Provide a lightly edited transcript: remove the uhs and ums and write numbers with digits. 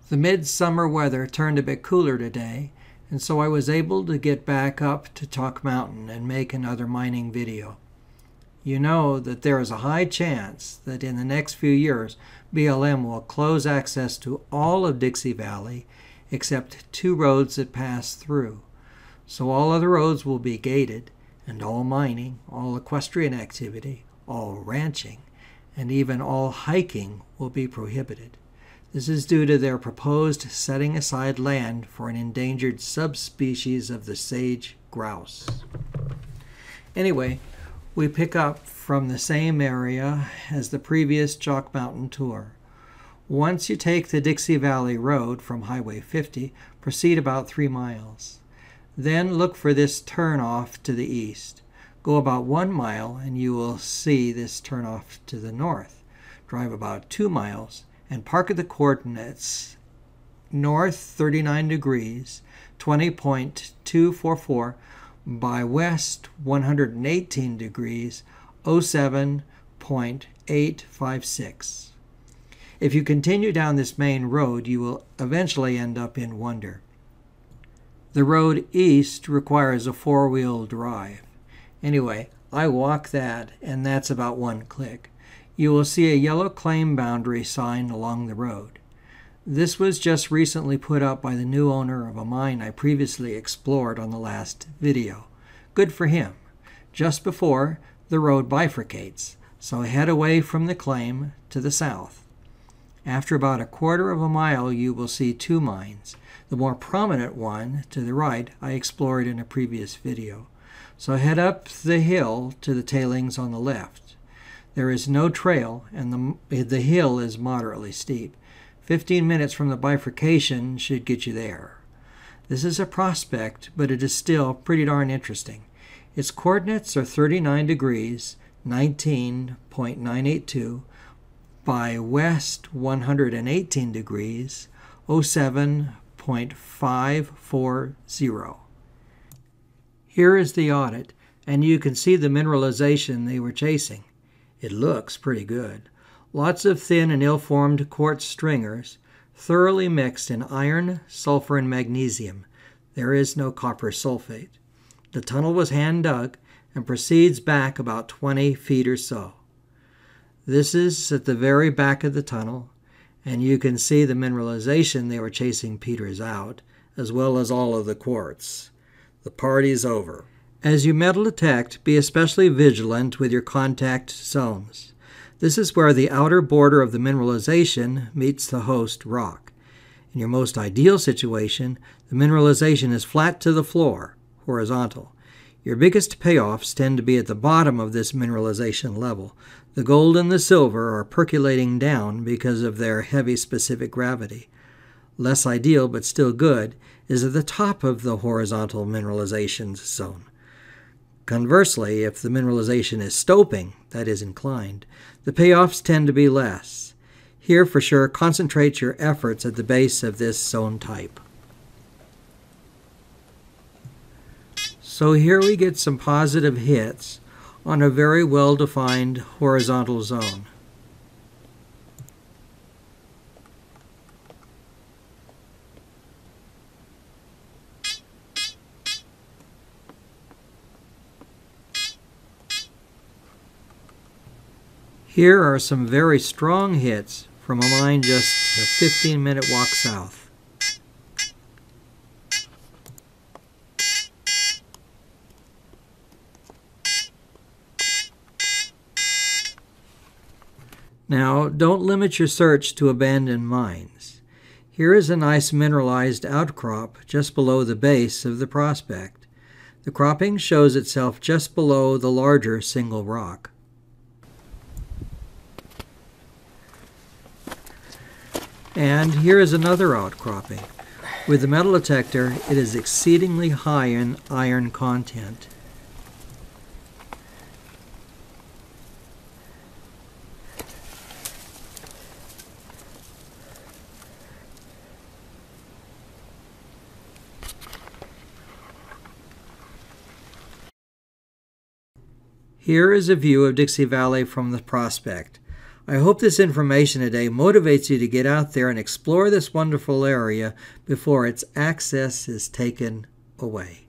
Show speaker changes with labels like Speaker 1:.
Speaker 1: The midsummer weather turned a bit cooler today, and so I was able to get back up to Chalk Mountain and make another mining video. You know that there is a high chance that in the next few years BLM will close access to all of Dixie Valley except 2 roads that pass through. So all other roads will be gated, and all mining, all equestrian activity, all ranching, and even all hiking will be prohibited. This is due to their proposed setting aside land for an endangered subspecies of the sage grouse. Anyway, we pick up from the same area as the previous Chalk Mountain tour. Once you take the Dixie Valley Road from Highway 50, proceed about 3 miles. Then look for this turnoff to the east. Go about 1 mile and you will see this turnoff to the north. Drive about 2 miles and park at the coordinates north 39 degrees 20.244 by west 118 degrees 07.856. If you continue down this main road, you will eventually end up in Wonder. The road east requires a 4-wheel drive. Anyway, I walk that, and that's about 1 click. You will see a yellow claim boundary sign along the road. This was just recently put up by the new owner of a mine I previously explored on the last video. Good for him. Just before, the road bifurcates, so head away from the claim to the south. After about a 1/4 of a mile, you will see 2 mines. The more prominent one to the right I explored in a previous video. So head up the hill to the tailings on the left. There is no trail, and the hill is moderately steep. 15 minutes from the bifurcation should get you there. This is a prospect, but it is still pretty darn interesting. Its coordinates are 39 degrees 19.982 by west 118 degrees 07.540. Here is the audit, and you can see the mineralization they were chasing. It looks pretty good. Lots of thin and ill-formed quartz stringers, thoroughly mixed in iron, sulfur, and magnesium. There is no copper sulfate. The tunnel was hand-dug and proceeds back about 20 feet or so. This is at the very back of the tunnel, and you can see the mineralization they were chasing peters out, as well as all of the quartz. The party's over. As you metal detect, be especially vigilant with your contact zones. This is where the outer border of the mineralization meets the host rock. In your most ideal situation, the mineralization is flat to the floor, horizontal. Your biggest payoffs tend to be at the bottom of this mineralization level. The gold and the silver are percolating down because of their heavy specific gravity. Less ideal, but still good, is at the top of the horizontal mineralization zone. Conversely, if the mineralization is stoping, that is inclined, the payoffs tend to be less. Here, for sure, concentrate your efforts at the base of this zone type. So here we get some positive hits on a very well-defined horizontal zone. Here are some very strong hits from a mine just a 15-minute walk south. Now, don't limit your search to abandoned mines. Here is a nice mineralized outcrop just below the base of the prospect. The cropping shows itself just below the larger single rock. And here is another outcropping. With the metal detector, it is exceedingly high in iron content. Here is a view of Dixie Valley from the prospect. I hope this information today motivates you to get out there and explore this wonderful area before its access is taken away.